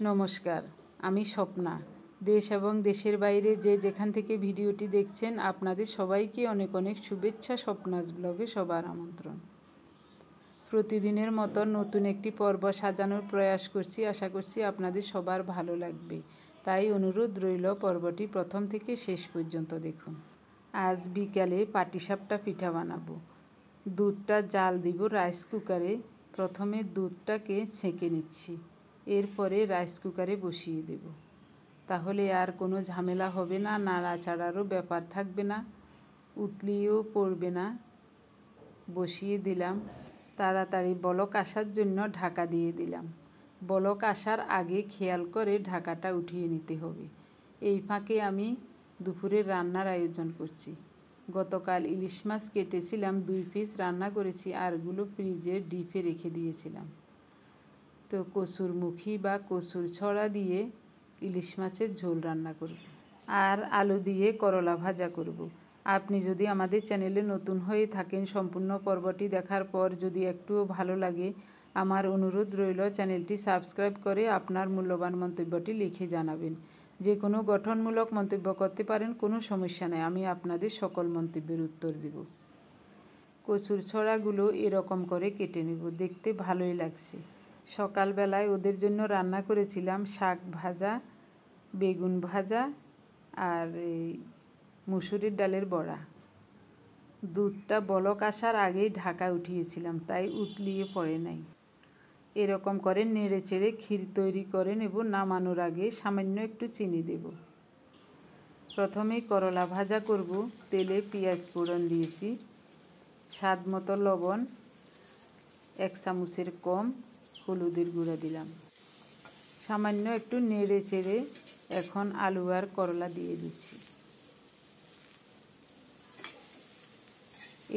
নমস্কার, আমি স্বপ্না। দেশ এবং দেশের বাইরে যে যেখান থেকে ভিডিওটি দেখছেন আপনাদের সবাইকে অনেক অনেক শুভেচ্ছা। স্বপ্নাস ব্লগে সবার আমন্ত্রণ। প্রতিদিনের মতো নতুন একটি পর্ব সাজানোর প্রয়াস করছি। আশা করছি আপনাদের সবার ভালো লাগবে, তাই অনুরোধ রইল পর্বটি প্রথম থেকে শেষ পর্যন্ত দেখুন। আজ বিকালে পাটিসাপটা পিঠা বানাবো। দুধটা জাল দিব রাইস কুকারে। প্রথমে দুধটাকে ছেঁকে নিচ্ছি, এরপরে রাইস কুকারে বসিয়ে দেব। তাহলে আর কোনো ঝামেলা হবে না, নাড়াচাড়ারও ব্যাপার থাকবে না, উতলিয়েও পড়বে না। বসিয়ে দিলাম। তাড়াতাড়ি বলক আসার জন্য ঢাকা দিয়ে দিলাম। বলক আসার আগে খেয়াল করে ঢাকাটা উঠিয়ে নিতে হবে। এই ফাঁকে আমি দুপুরের রান্নার আয়োজন করছি। গতকাল ইলিশ মাছ কেটেছিলাম, 2 পিস রান্না করেছি, আরগুলো ফ্রিজে ডিপে রেখে দিয়েছিলাম। তো কচুর মুখী বা কচুর ছড়া দিয়ে ইলিশ মাছের ঝোল রান্না করব আর আলু দিয়ে করলা ভাজা করব। আপনি যদি আমাদের চ্যানেলে নতুন হয়ে থাকেন, সম্পূর্ণ পর্বটি দেখার পর যদি একটুও ভালো লাগে, আমার অনুরোধ রইল চ্যানেলটি সাবস্ক্রাইব করে আপনার মূল্যবান মন্তব্যটি লিখে জানাবেন। যে কোনো গঠনমূলক মন্তব্য করতে পারেন, কোনো সমস্যা নেই, আমি আপনাদের সকল মন্তব্যের উত্তর দেব। কচুর ছড়াগুলো এরকম করে কেটে নেব, দেখতে ভালোই লাগছে। সকালবেলায় ওদের জন্য রান্না করেছিলাম শাক ভাজা, বেগুন ভাজা আর এই মুসুরির ডালের বড়া। দুধটা বলক আসার আগেই ঢাকা উঠিয়েছিলাম, তাই উতলিয়ে পড়ে নাই। এরকম করে নেড়ে চেড়ে ক্ষীর তৈরি করে নেব। নামানোর আগে সামান্য একটু চিনি দেব। প্রথমেই করলা ভাজা করব। তেলে পেঁয়াজ ফোড়ন দিয়েছি, স্বাদ মতো লবণ, 1 চামচের কম হলুদের গুঁড়া দিলাম। সামান্য একটু নেড়ে চেড়ে এখন আলু আর করলা দিয়ে দিচ্ছি।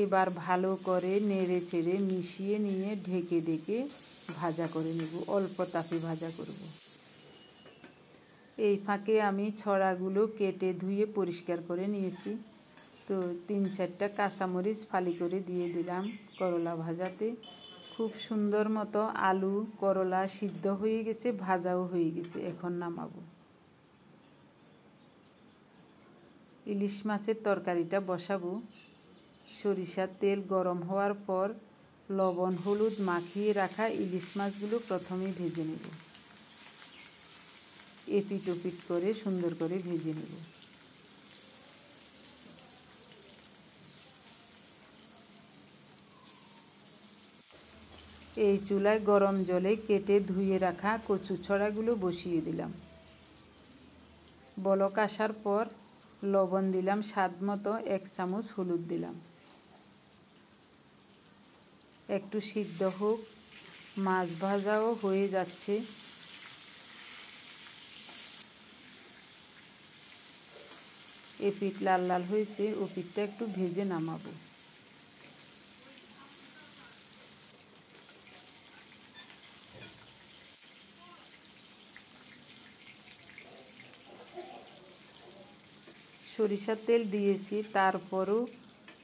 এবার ভালো করে নেড়ে চেড়ে মিশিয়ে নিয়ে ঢেকে ঢেকে ভাজা করে নেব। অল্প তাপে ভাজা করব। এই ফাঁকে আমি ছড়াগুলো কেটে ধুয়ে পরিষ্কার করে নিয়েছি। তো 3-4টা কাঁচামরিচ ফালি করে দিয়ে দিলাম করলা ভাজাতে। খুব সুন্দর মতো আলু করলা সিদ্ধ হয়ে গেছে, ভাজাও হয়ে গেছে। এখন নামাবো। ইলিশ মাছের তরকারিটা বসাবো। সরিষার তেল গরম হওয়ার পর লবণ হলুদ মাখিয়ে রাখা ইলিশ মাছগুলো প্রথমে ভেজে নেব। এপিট ওপিট করে সুন্দর করে ভেজে নেব। এই চুলায় গরম জলে কেটে ধুয়ে রাখা কচু ছড়াগুলো বসিয়ে দিলাম। বলক আসার পর লবণ দিলাম স্বাদ মতো, 1 চামচ হলুদ দিলাম। একটু সিদ্ধ হোক, মাছ ভাজাও হয়ে যাচ্ছে। এপিট লাল লাল হয়েছে, ওপিটটা একটু ভেজে নামাবো। সরিষার তেল দিয়েছি, তারপরও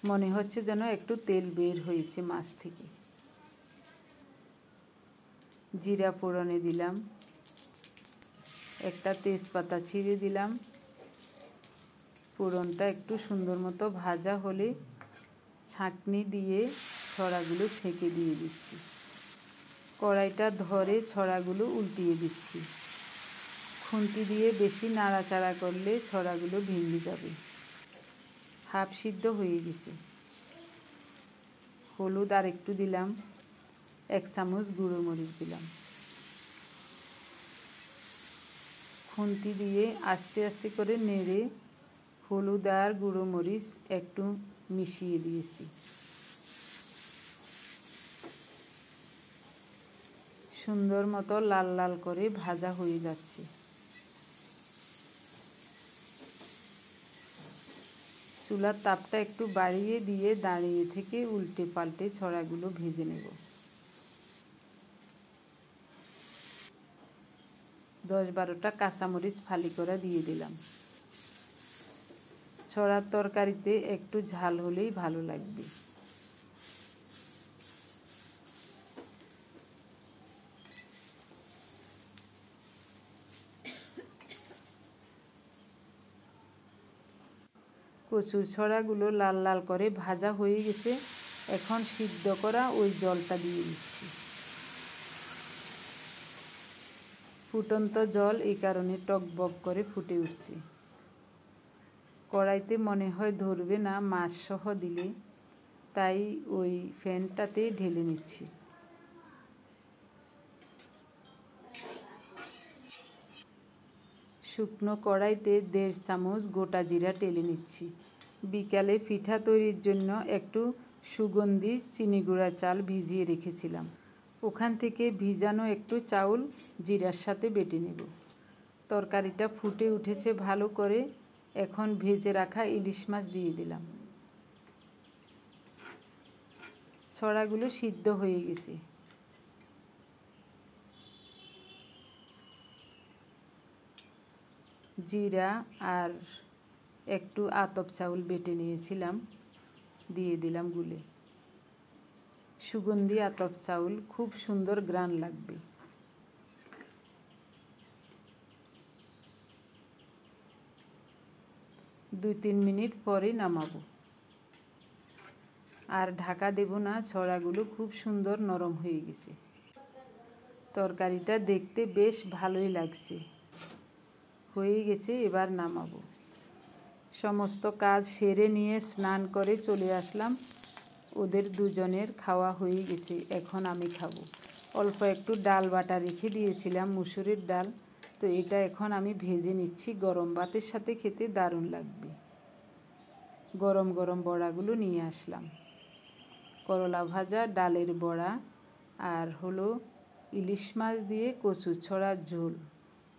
মনে হচ্ছে যেন একটু তেল বের হয়েছে মাছ থেকে। জিরা ফোড়নে দিলাম, একটা তেজপাতা ছিঁড়ে দিলাম। ফোড়নটা একটু সুন্দর মতো ভাজা হলে ছাঁকনি দিয়ে ছড়াগুলো ছেঁকে দিয়ে দিচ্ছি। কড়াইটা ধরে ছড়াগুলো উল্টিয়ে দিচ্ছি। খুন্তি দিয়ে বেশি নাড়াচাড়া করলে ছড়াগুলো ভেঙে যাবে। হাফ সিদ্ধ হয়ে গেছে। হলুদ আর একটু দিলাম, 1 চামচ গুঁড়ো মরিচ দিলাম। খুন্তি দিয়ে আস্তে আস্তে করে নেড়ে হলুদ আর গুঁড়ো মরিচ একটু মিশিয়ে দিয়েছি। সুন্দর মতো লাল লাল করে ভাজা হয়ে যাচ্ছে। চুলার তাপটা একটু বাড়িয়ে দিয়ে দাঁড়িয়ে থেকে উল্টে পাল্টে ছড়াগুলো ভেজে নেব। 10-12টা কাঁচামরিচ ফালি করে দিয়ে দিলাম। ছড়ার তরকারিতে একটু ঝাল হলেই ভালো লাগবে। কচুর ছড়াগুলো লাল লাল করে ভাজা হয়ে গেছে। এখন সিদ্ধ করা ওই জলটা দিয়ে দিচ্ছি। ফুটন্ত জল এই কারণে টকবক করে ফুটে উঠছে। কড়াইতে মনে হয় ধরবে না মাছ সহ দিলে, তাই ওই ফ্যানটাতে ঢেলে নিচ্ছি। শুকনো কড়াইতে 1.5 চামচ গোটা জিরা ঢেলে নিচ্ছি। বিকালে পিঠা তৈরির জন্য একটু সুগন্ধি চিনি গুঁড়া চাল ভিজিয়ে রেখেছিলাম, ওখান থেকে ভিজানো একটু চাউল জিরার সাথে বেটে নেব। তরকারিটা ফুটে উঠেছে ভালো করে। এখন ভেজে রাখা ইলিশ মাছ দিয়ে দিলাম। ছড়াগুলো সিদ্ধ হয়ে গেছে। জিরা আর একটু আতপ চাউল বেটে নিয়েছিলাম, দিয়ে দিলাম গুলে। সুগন্ধি আতপ চাউল, খুব সুন্দর ঘ্রাণ লাগবে। দুই 3 মিনিট পরে নামাবো। আর ঢাকা দেব না, ছড়াগুলো খুব সুন্দর নরম হয়ে গেছে। তরকারিটা দেখতে বেশ ভালোই লাগছে। হয়ে গেছে, এবার নামাবো। সমস্ত কাজ সেরে নিয়ে স্নান করে চলে আসলাম। ওদের দুজনের খাওয়া হয়ে গেছে, এখন আমি খাবো। অল্প একটু ডাল বাটা রেখে দিয়েছিলাম, মুসুরির ডাল, তো এটা এখন আমি ভেজে নিচ্ছি। গরম ভাতের সাথে খেতে দারুণ লাগবে। গরম গরম বড়াগুলো নিয়ে আসলাম। করলা ভাজা, ডালের বড়া, আর হলো ইলিশ মাছ দিয়ে কচু ছড়ার ঝোল।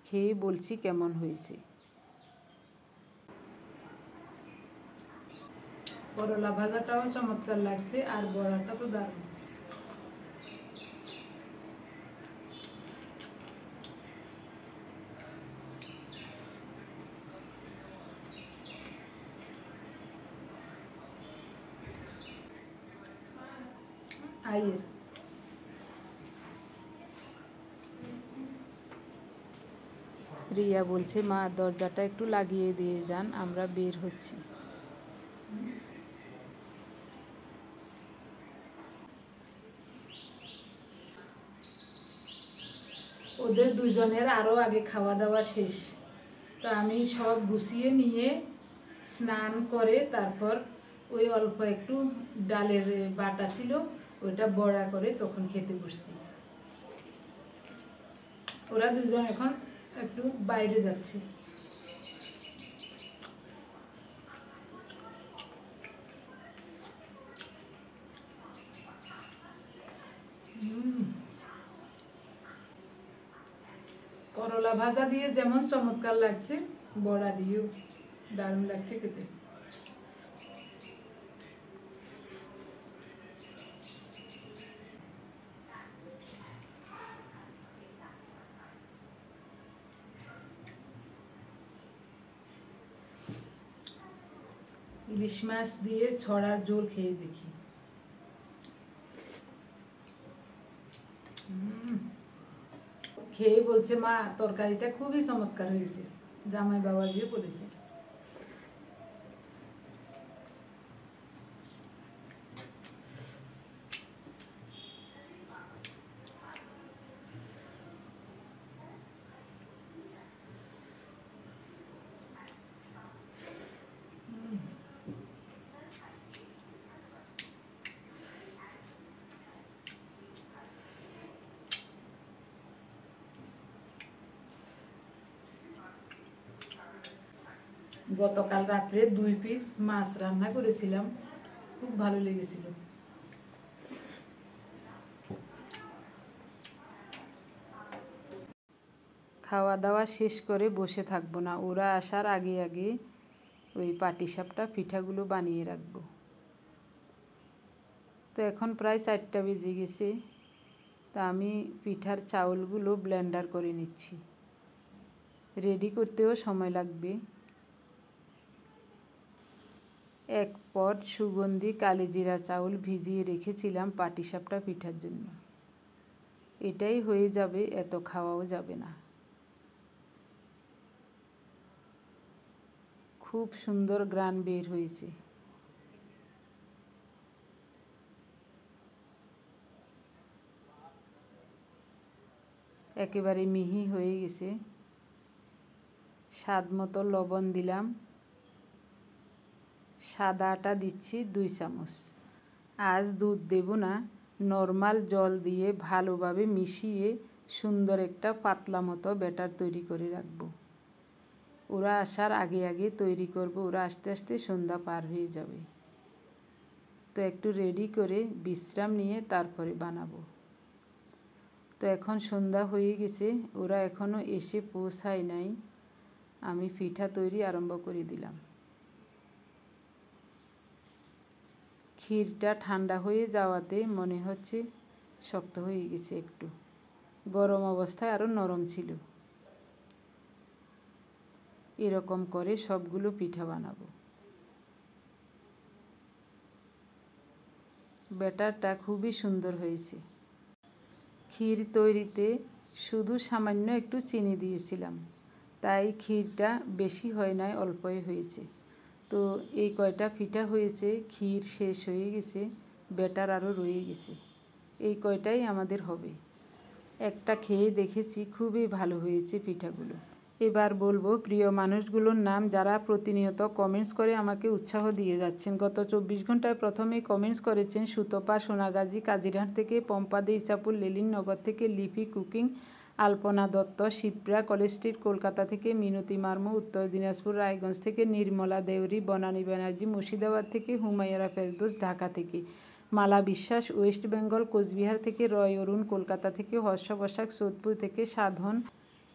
খেয়ে বলছি কেমন হয়েছে। করলা ভাজাটাও চমৎকার লাগছে, আর বড়াটা তো দারুণ। আইয়ের রিয়া বলছে, মা দরজাটা একটু লাগিয়ে দিয়ে যান, আমরা বের হচ্ছি। ওদের দুজনের আরও আগে খাওয়া দাওয়া শেষ, তো আমি সব গুছিয়ে নিয়ে স্নান করে তারপর ওই অল্প একটু ডালের বাটা ছিল, ওইটা বড়া করে তখন খেতে বসছি। ওরা দুজন এখন একটু বাইরে যাচ্ছে। করলা ভাজা দিয়ে যেমন চমৎকার লাগছে, বড়া দিয়েও দারুণ লাগছে খেতে। ইলিশ মাছ দিয়ে ছড়ার ঝোল খেয়ে দেখি। খেয়ে বলছে, মা তরকারিটা খুবই চমৎকার হয়েছে, জামাই বাবা দিয়ে বলেছে। গতকাল রাত্রে 2 পিস মাছ রান্না করেছিলাম, খুব ভালো লেগেছিল। খাওয়া দাওয়া শেষ করে বসে থাকবো না, ওরা আসার আগে আগে ওই পাটিসাপটা পিঠাগুলো বানিয়ে রাখবো। তো এখন প্রায় 4টা বেজে গেছে, তা আমি পিঠার চাউলগুলো ব্লেন্ডার করে নিচ্ছি। রেডি করতেও সময় লাগবে। 1 পট সুগন্ধি কালিজিরা চাউল ভিজিয়ে রেখেছিলাম পাটিসাপটা পিঠার জন্য। এটাই হয়ে যাবে, এত খাওয়াও যাবে না। খুব সুন্দর গ্রান বের হয়েছে। একেবারে মিহি হয়ে গেছে। স্বাদ মতো লবণ দিলাম। সাদা আটা দিচ্ছি 2 চামচ। আজ দুধ দেব না, নর্মাল জল দিয়ে ভালোভাবে মিশিয়ে সুন্দর একটা পাতলা মতো ব্যাটার তৈরি করে রাখব। ওরা আসার আগে আগে তৈরি করব, ওরা আস্তে আস্তে সন্ধ্যা পার হয়ে যাবে। তো একটু রেডি করে বিশ্রাম নিয়ে তারপরে বানাবো। তো এখন সন্ধ্যা হয়ে গেছে, ওরা এখনও এসে পৌঁছায় নাই। আমি পিঠা তৈরি আরম্ভ করে দিলাম। ক্ষীরটা ঠান্ডা হয়ে যাওয়াতে মনে হচ্ছে শক্ত হয়ে গেছে একটু। গরম অবস্থায় আরও নরম ছিল। এরকম করে সবগুলো পিঠা বানাবো। ব্যাটারটা খুবই সুন্দর হয়েছে। ক্ষীর তৈরিতে শুধু সামান্য একটু চিনি দিয়েছিলাম, তাই ক্ষীরটা বেশি হয় নাই, অল্পই হয়েছে। তো এই কয়টা পিঠা হয়েছে, ক্ষীর শেষ হয়ে গেছে, ব্যাটার আরও রয়ে গেছে। এই কয়টাই আমাদের হবে। একটা খেয়ে দেখেছি, খুবই ভালো হয়েছে পিঠাগুলো। এবার বলবো প্রিয় মানুষগুলোর নাম, যারা প্রতিনিয়ত কমেন্টস করে আমাকে উৎসাহ দিয়ে যাচ্ছেন। গত 24 ঘন্টায় প্রথমেই কমেন্টস করেছেন সুতপা সোনাগাজী কাজিরহাট থেকে, পম্পা দে ইসাপুর লেলিননগর থেকে, লিপি কুকিং, আলপনা দত্ত শিপ্রা কলেজ স্ট্রিট কলকাতা থেকে, মিনতি মার্মু উত্তর দিনাজপুর রায়গঞ্জ থেকে, নির্মলা দেউরি বনানী ব্যানার্জি মুর্শিদাবাদ থেকে, হুমায়রা ফেরদৌস ঢাকা থেকে, মালা বিশ্বাস ওয়েস্ট বেঙ্গল কোচবিহার থেকে, রয় অরুণ কলকাতা থেকে, হর্ষ বসাক সোদপুর থেকে, সাধন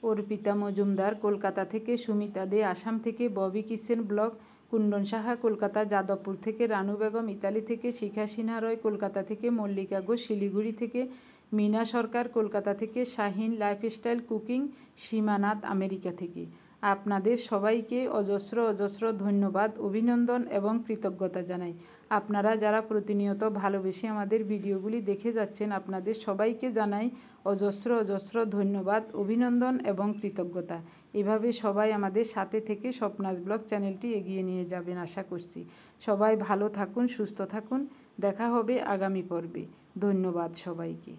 অর্পিতা মজুমদার কলকাতা থেকে, সুমিতা দে আসাম থেকে, ববি কিচেন ব্লগ কুণ্ডন সাহা কলকাতা, যাদবপুর থেকে, রানু বেগম ইতালি থেকে, শিখা সিনহা রয় কলকাতা থেকে, মল্লিকা ঘোষ শিলিগুড়ি থেকে, মিনা সরকার কলকাতা থেকে, শাহিন লাইফস্টাইল কুকিং সীমানাথ আমেরিকা থেকে। আপনাদের সবাইকে অজস্র অজস্র ধন্যবাদ, অভিনন্দন এবং কৃতজ্ঞতা জানাই। আপনারা যারা প্রতিনিয়ত ভালোবেসে আমাদের ভিডিওগুলি দেখে যাচ্ছেন, আপনাদের সবাইকে জানাই অজস্র অজস্র ধন্যবাদ, অভিনন্দন এবং কৃতজ্ঞতা। এভাবে সবাই আমাদের সাথে থেকে স্বপ্নাজ ব্লগ চ্যানেলটি এগিয়ে নিয়ে যাবেন আশা করছি। সবাই ভালো থাকুন, সুস্থ থাকুন। দেখা হবে আগামী পর্বে। ধন্যবাদ সবাইকে।